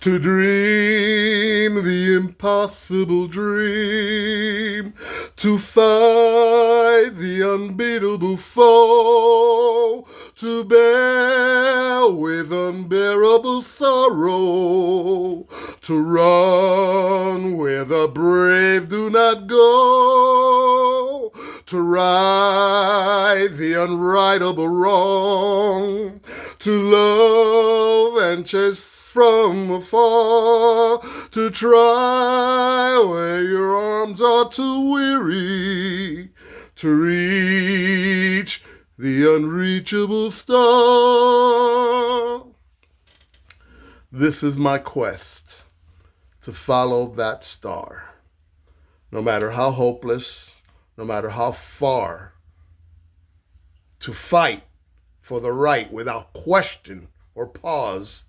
to dream the impossible dream, to fight the unbeatable foe, to bear with unbearable sorrow, to run where the brave do not go, to right the unrightable wrong, to love and chase from afar, to try where your arms are too weary, to reach the unreachable star. This is my quest, to follow that star. No matter how hopeless, no matter how far, to fight for the right without question or pause,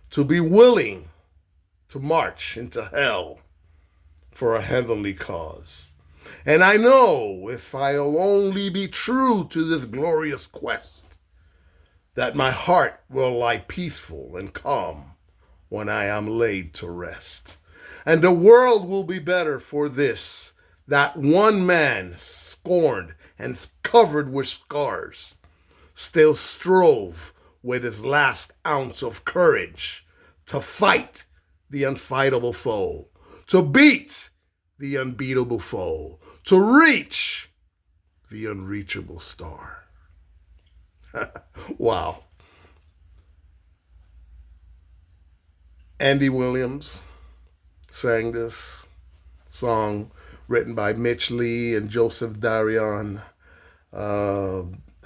to be willing to march into hell for a heavenly cause. And I know if I'll only be true to this glorious quest, that my heart will lie peaceful and calm when I am laid to rest. And the world will be better for this, that one man, scorned and covered with scars, still strove with his last ounce of courage to fight the unfightable foe, to beat the unbeatable foe, to reach the unreachable star. Wow. Andy Williams sang this song, written by Mitch Lee and Joseph Darion.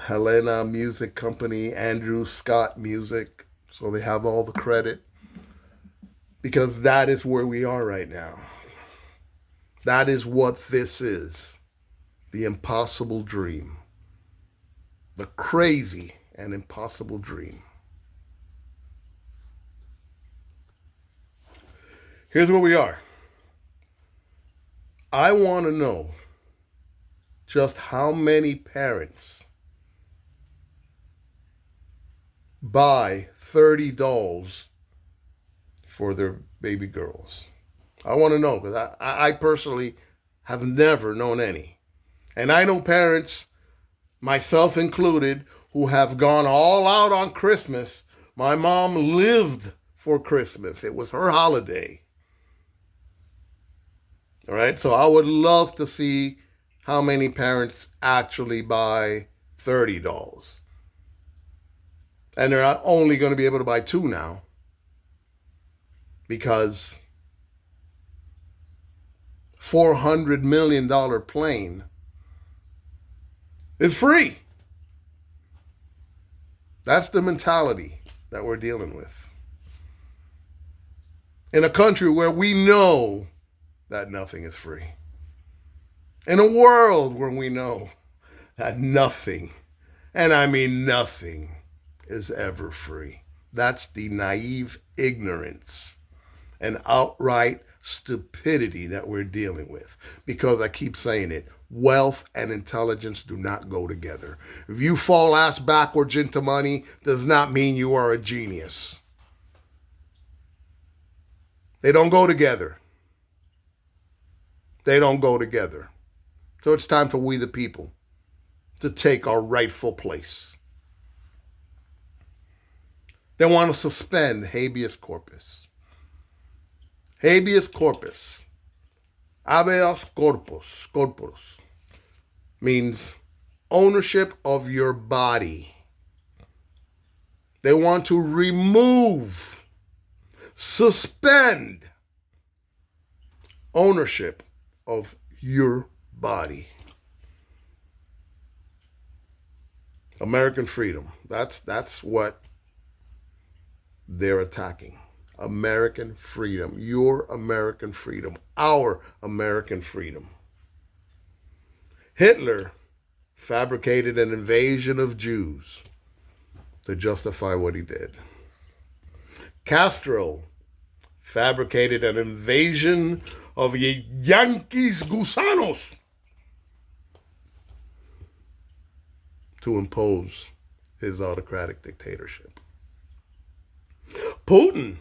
Helena Music Company, Andrew Scott Music. So they have all the credit, because that is where we are right now. That is what this is. The impossible dream. The crazy and impossible dream. Here's where we are. I want to know just how many parents buy 30 dolls for their baby girls. I want to know, because I personally have never known any. And I know parents, myself included, who have gone all out on Christmas. My mom lived for Christmas. It was her holiday. All right, so I would love to see how many parents actually buy 30 dolls. And they're only going to be able to buy 2 now, because $400 million plane is free. That's the mentality that we're dealing with. In a country where we know that nothing is free. In a world where we know that nothing, and I mean nothing, is ever free. That's the naive ignorance and outright stupidity that we're dealing with. Because I keep saying it, wealth and intelligence do not go together. If you fall ass backwards into money, does not mean you are a genius. They don't go together. They don't go together. So it's time for we the people to take our rightful place. They want to suspend habeas corpus. Habeas corpus, habeas corpus, means ownership of your body. They want to remove, suspend ownership of your body. American freedom. That's what they're attacking. American freedom. Your American freedom. Our American freedom. Hitler fabricated an invasion of Jews to justify what he did. Castro fabricated an invasion of Yankees gusanos to impose his autocratic dictatorship. Putin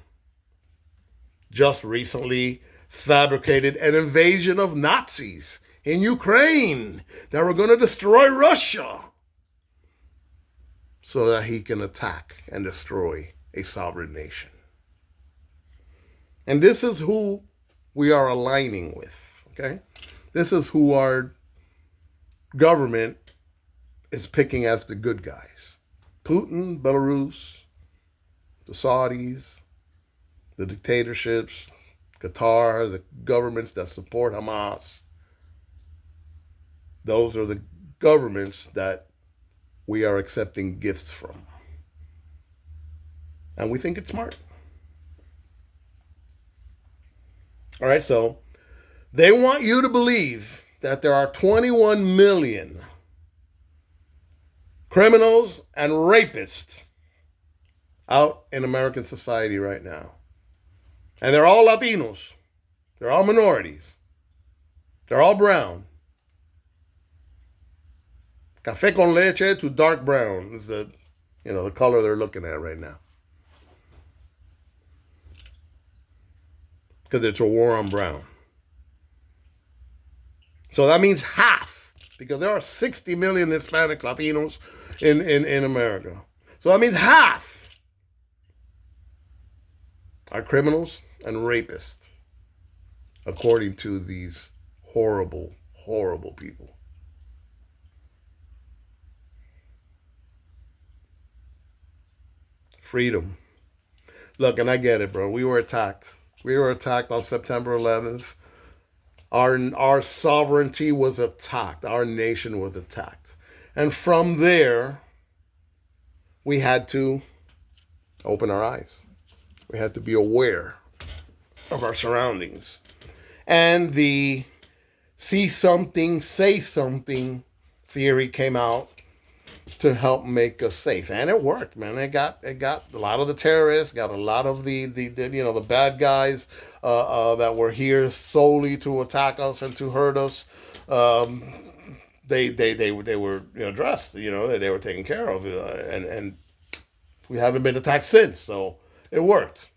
just recently fabricated an invasion of Nazis in Ukraine that were going to destroy Russia so that he can attack and destroy a sovereign nation. And this is who we are aligning with, okay? This is who our government is picking as the good guys. Putin, Belarus, the Saudis, the dictatorships, Qatar, the governments that support Hamas. Those are the governments that we are accepting gifts from. And we think it's smart. All right, so they want you to believe that there are 21 million criminals and rapists out in American society right now. And they're all Latinos. They're all minorities. They're all brown. Café con leche to dark brown is the color they're looking at right now. Because it's a war on brown. So that means half, because there are 60 million Hispanic Latinos in America. So that means half are criminals and rapists, according to these horrible, horrible people. Freedom. Look, and I get it, bro. We were attacked. We were attacked on September 11th. Our sovereignty was attacked. Our nation was attacked. And from there, we had to open our eyes. We had to be aware of our surroundings. And the see something, say something theory came out to help make us safe, and it worked, man. It got a lot of the terrorists, got a lot of the bad guys that were here solely to attack us and to hurt us. They were addressed, they were taken care of, and we haven't been attacked since. So it worked.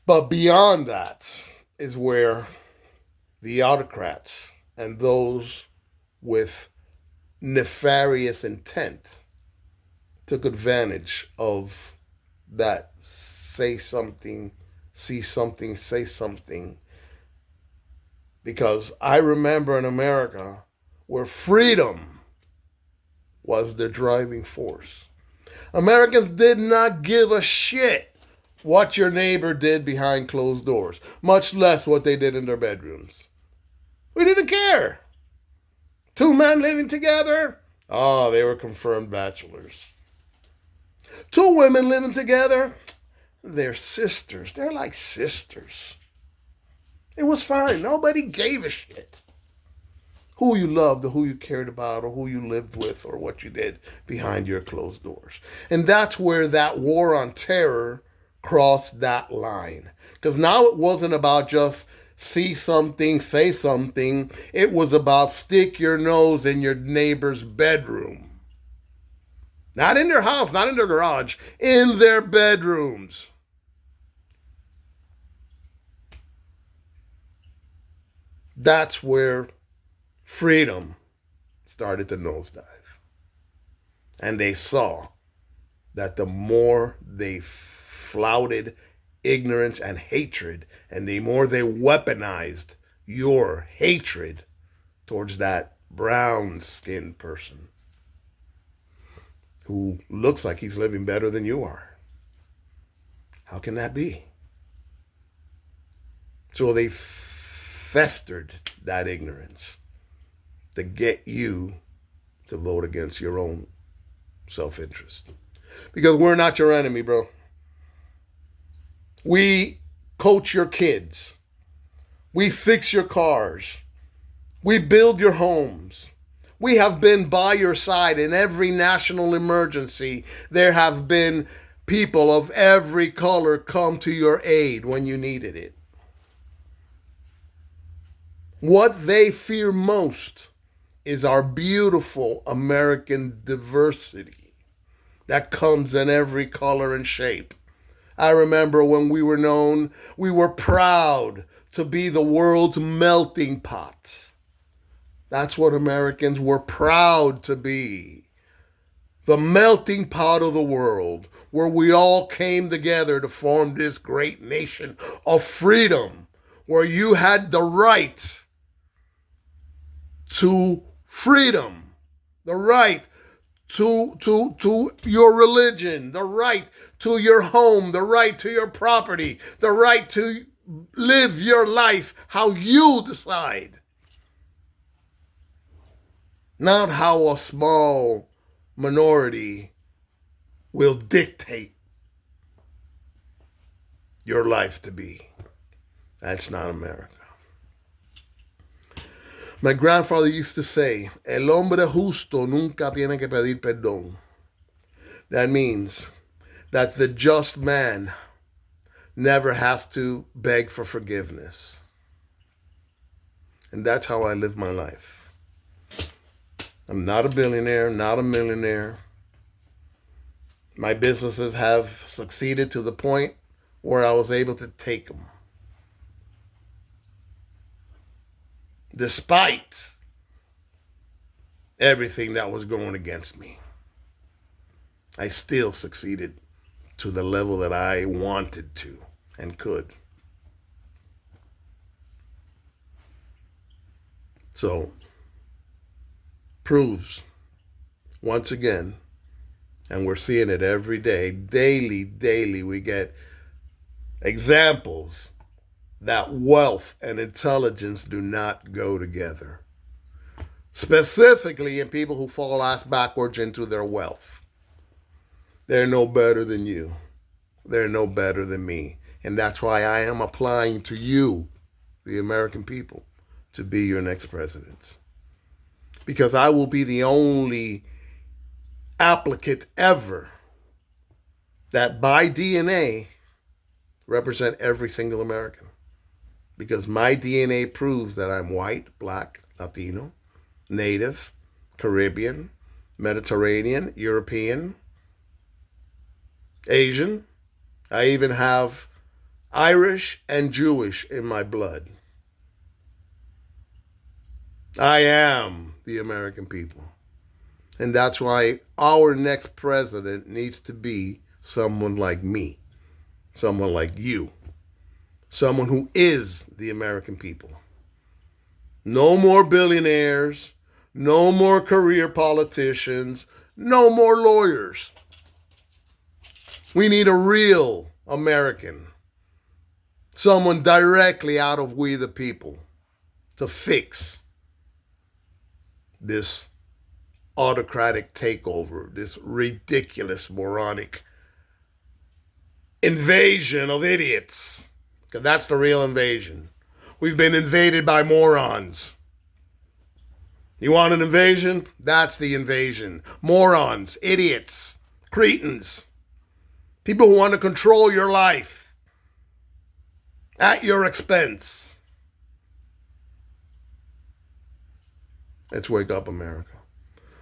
But beyond that is where the autocrats and those with nefarious intent took advantage of that say something, see something, say something. Because I remember in America where freedom was the driving force. Americans did not give a shit what your neighbor did behind closed doors, much less what they did in their bedrooms. We didn't care. Two men living together? Oh, they were confirmed bachelors. Two women living together? They're sisters. They're like sisters. It was fine. Nobody gave a shit who you loved or who you cared about or who you lived with or what you did behind your closed doors. And that's where that war on terror crossed that line. Because now it wasn't about just see something, say something. It was about stick your nose in your neighbor's bedroom. Not in their house, not in their garage, in their bedrooms. That's where freedom started to nosedive. And they saw that the more they flouted ignorance and hatred, and the more they weaponized your hatred towards that brown-skinned person who looks like he's living better than you are. How can that be? So they festered that ignorance to get you to vote against your own self-interest. Because we're not your enemy, bro. We coach your kids. We fix your cars. We build your homes. We have been by your side in every national emergency. There have been people of every color come to your aid when you needed it. What they fear most is our beautiful American diversity that comes in every color and shape. I remember when we were known, we were proud to be the world's melting pot. That's what Americans were proud to be. The melting pot of the world, where we all came together to form this great nation of freedom, where you had the right to freedom, the right to your religion, the right to your home, the right to your property, the right to live your life how you decide. Not how a small minority will dictate your life to be. That's not America. My grandfather used to say, el hombre justo nunca tiene que pedir perdón. That means that the just man never has to beg for forgiveness. And that's how I live my life. I'm not a billionaire, not a millionaire. My businesses have succeeded to the point where I was able to take them. Despite everything that was going against me, I still succeeded to the level that I wanted to and could. So, proves, once again, and we're seeing it every day, daily, we get examples that wealth and intelligence do not go together. Specifically in people who fall ass backwards into their wealth. They're no better than you. They're no better than me. And that's why I am applying to you, the American people, to be your next president. Because I will be the only applicant ever that by DNA represent every single American. Because my DNA proves that I'm white, black, Latino, Native, Caribbean, Mediterranean, European, Asian. I even have Irish and Jewish in my blood. I am the American people. And that's why our next president needs to be someone like me, someone like you, someone who is the American people. No more billionaires, no more career politicians, no more lawyers. We need a real American, someone directly out of We the People to fix this autocratic takeover, this ridiculous, moronic invasion of idiots. Because that's the real invasion. We've been invaded by morons. You want an invasion? That's the invasion. Morons, idiots, cretins, people who want to control your life at your expense. Let's wake up, America.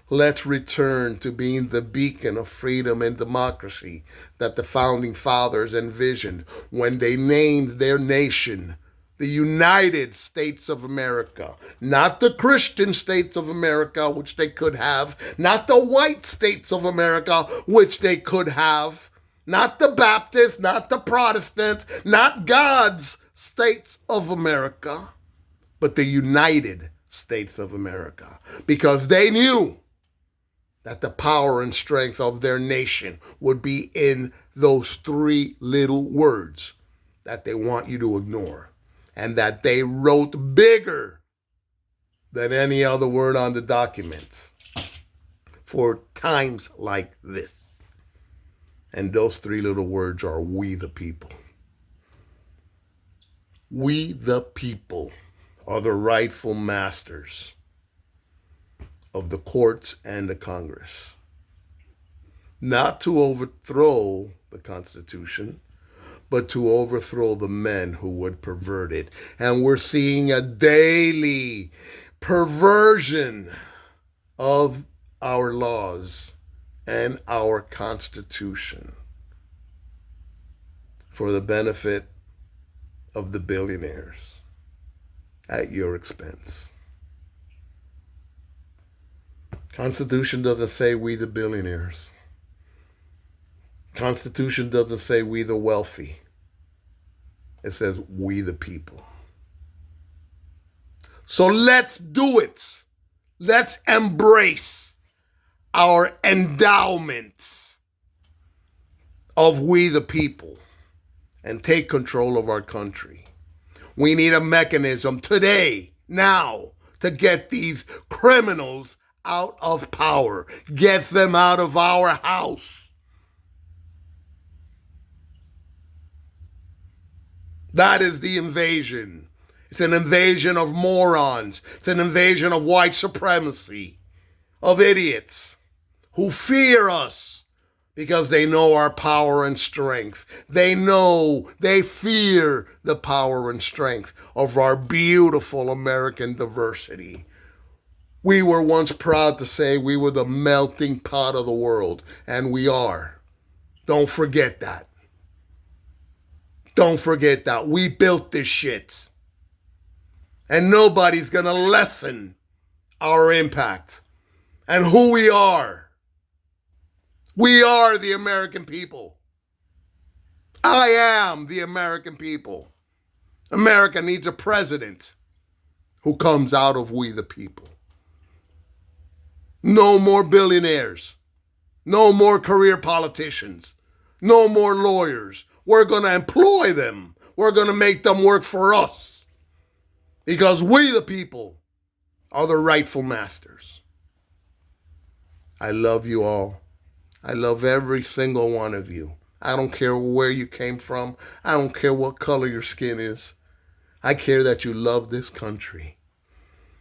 Let's return to being the beacon of freedom and democracy that the founding fathers envisioned when they named their nation the United States of America. Not the Christian states of America, which they could have. Not the white states of America, which they could have. Not the Baptists, not the Protestants, not God's states of America, but the United States of America. Because they knew that the power and strength of their nation would be in those three little words that they want you to ignore, and that they wrote bigger than any other word on the document for times like this. And those three little words are we the people. We the people are the rightful masters of the courts and the Congress. Not to overthrow the Constitution, but to overthrow the men who would pervert it. And we're seeing a daily perversion of our laws. and our Constitution. for the benefit of the billionaires at your expense. Constitution doesn't say we the billionaires. Constitution doesn't say we the wealthy. It says we the people. So let's do it. Let's embrace our endowments of we the people and take control of our country. We need a mechanism today, now, to get these criminals out of power. Get them out of our house. That is the invasion. It's an invasion of morons. It's an invasion of white supremacy, of idiots who fear us because they know our power and strength. They fear the power and strength of our beautiful American diversity. We were once proud to say we were the melting pot of the world, and we are. Don't forget that. Don't forget that. We built this shit. And nobody's going to lessen our impact and who we are. We are the American people. I am the American people. America needs a president who comes out of we the people. No more billionaires. No more career politicians. No more lawyers. We're going to employ them. We're going to make them work for us. Because we the people are the rightful masters. I love you all. I love every single one of you. I don't care where you came from. I don't care what color your skin is. I care that you love this country.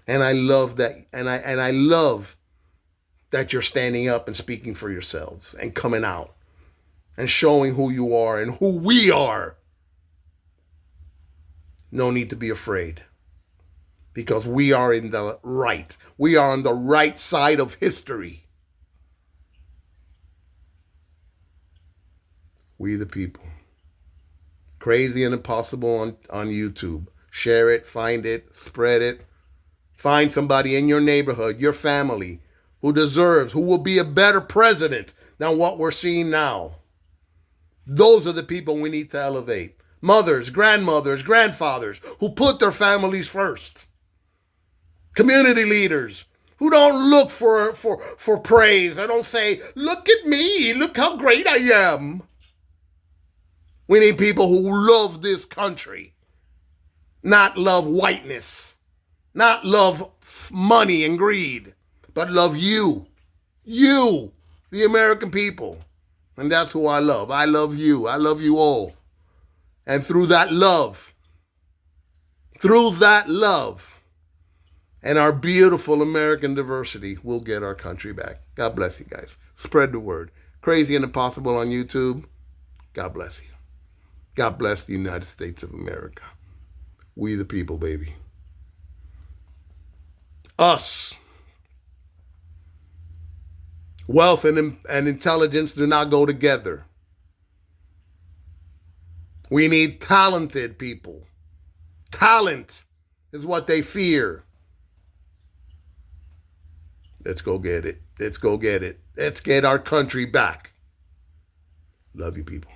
And I love that, and I love that you're standing up and speaking for yourselves and coming out and showing who you are and who we are. No need to be afraid, because we are in the right. We are on the right side of history. We the people. Crazy and Impossible on YouTube. Share it, find it, spread it. Find somebody in your neighborhood, your family, who deserves, who will be a better president than what we're seeing now. Those are the people we need to elevate. Mothers, grandmothers, grandfathers who put their families first. Community leaders who don't look for praise. They don't say, look at me, look how great I am. We need people who love this country, not love whiteness, not love money and greed, but love you, the American people. And that's who I love. I love you. I love you all. And through that love, and our beautiful American diversity, we'll get our country back. God bless you guys. Spread the word. Crazy and Impossible on YouTube. God bless you. God bless the United States of America. We the people, baby. Us. Wealth and intelligence do not go together. We need talented people. Talent is what they fear. Let's go get it. Let's go get it. Let's get our country back. Love you, people.